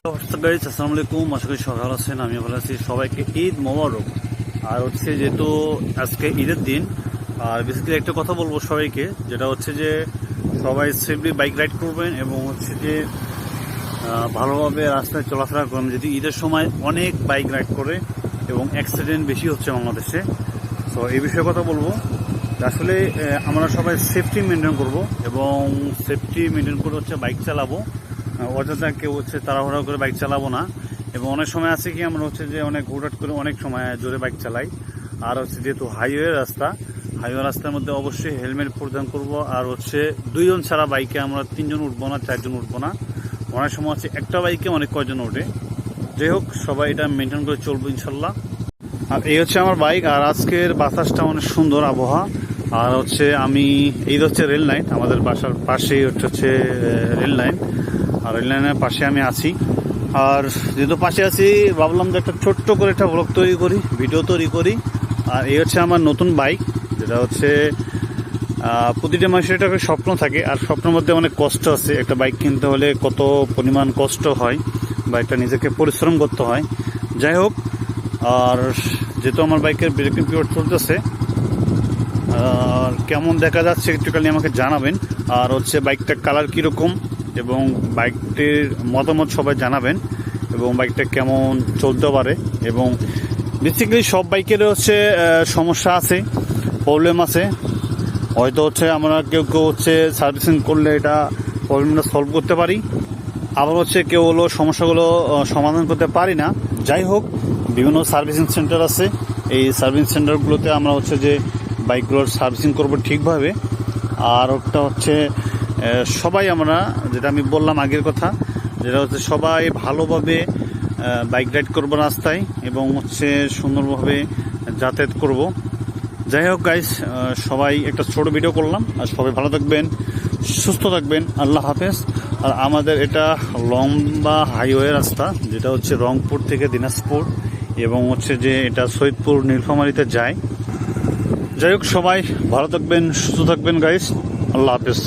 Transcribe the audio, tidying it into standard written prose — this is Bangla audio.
গাইস আসসালামু আলাইকুম, আশা করি সবাই ভালো আছেন। আমি ভালো আছি। সবাইকে ঈদ মোবারক। আর হচ্ছে যেহেতু আজকে ঈদের দিন, আর বেসিক্যালি একটা কথা বলবো সবাইকে, যেটা হচ্ছে যে সবাই সেফলি বাইক রাইড করবেন এবং হচ্ছে যে ভালোভাবে রাস্তায় চলাফেরা করবেন। যদি ঈদের সময় অনেক বাইক রাইড করে এবং অ্যাক্সিডেন্ট বেশি হচ্ছে বাংলাদেশে, তো এই বিষয়ে কথা বলবো। আসলে আমরা সবাই সেফটি মেনটেন করব এবং সেফটি মেনটেন করে হচ্ছে বাইক চালাবো। অযথা কেউ হচ্ছে তাড়াহুড়া করে বাইক চালাবো না। এবং অনেক সময় আছে কি আমরা হচ্ছে যে অনেক হুটহাট করে অনেক সময় জোরে বাইক চালাই। আর হচ্ছে যেহেতু হাইওয়ে রাস্তার মধ্যে অবশ্যই হেলমেট পরিধান করব। আর হচ্ছে 2 জন ছাড়া বাইকে আমরা 3 জন উঠবো না, 4 জন উঠবো না। অনেক সময় হচ্ছে একটা বাইকে অনেক কয়জন ওঠে। যাই হোক, সবাই এটা মেনটেন করে চলবো ইনশাল্লাহ। আর এই হচ্ছে আমার বাইক। আর আজকের বাতাসটা অনেক সুন্দর আবহাওয়া। আর হচ্ছে এই হচ্ছে রেল লাইন, আমাদের বাসার পাশেই হচ্ছে রেল লাইন। আর রেল লাইনের পাশে আমি আছি। আর যেহেতু পাশে আছি, ভাবলাম যে একটা ছোট্ট করে একটা ব্লগ তৈরি করি, ভিডিও তৈরি করি। আর এই হচ্ছে আমার নতুন বাইক, যেটা হচ্ছে প্রতিটা মানুষের একটা স্বপ্ন থাকে। আর স্বপ্নের মধ্যে অনেক কষ্ট আছে। একটা বাইক কিনতে হলে কত পরিমাণ কষ্ট হয়, বাইকটা নিজেকে পরিশ্রম করতে হয়। যাই হোক, আর যেহেতু আমার বাইকের ব্রেকিং পিরিয়ড চলতেছে, আর কেমন দেখা যাচ্ছে একটুখানি আমাকে জানাবেন। আর হচ্ছে বাইকটার কালার কীরকম এবং বাইকটির মতামত সবাই জানাবেন, এবং বাইকটা কেমন চলতে পারে। এবং বেসিক্যালি সব বাইকের হচ্ছে সমস্যা আছে, প্রবলেম আছে। হয়তো হচ্ছে আমরা কেউ হচ্ছে সার্ভিসিং করলে এটা প্রবলেমটা সলভ করতে পারি, আবার হচ্ছে কেউ হলো সমস্যাগুলো সমাধান করতে পারি না। যাই হোক, বিভিন্ন সার্ভিসিং সেন্টার আছে। এই সার্ভিসিং সেন্টারগুলোতে আমরা হচ্ছে যে বাইকগুলোর সার্ভিসিং করবো ঠিকভাবে। আর একটা হচ্ছে সবাই আমরা, যেটা আমি বললাম আগের কথা, যেটা হচ্ছে সবাই ভালোভাবে বাইক রাইড করবো রাস্তায় এবং হচ্ছে সুন্দরভাবে যাতায়াত করব। যাই হোক গাইস, সবাই একটা ছোট ভিডিও করলাম। আর সবাই ভালো থাকবেন, সুস্থ থাকবেন, আল্লাহ হাফেজ। আর আমাদের এটা লম্বা হাইওয়ে রাস্তা, যেটা হচ্ছে রংপুর থেকে দিনাজপুর এবং হচ্ছে যে এটা সৈয়দপুর নীলফামারীতে যায়। যাই হোক, সবাই ভালো থাকবেন, সুস্থ থাকবেন গাইস, আল্লাহ হাফেজ।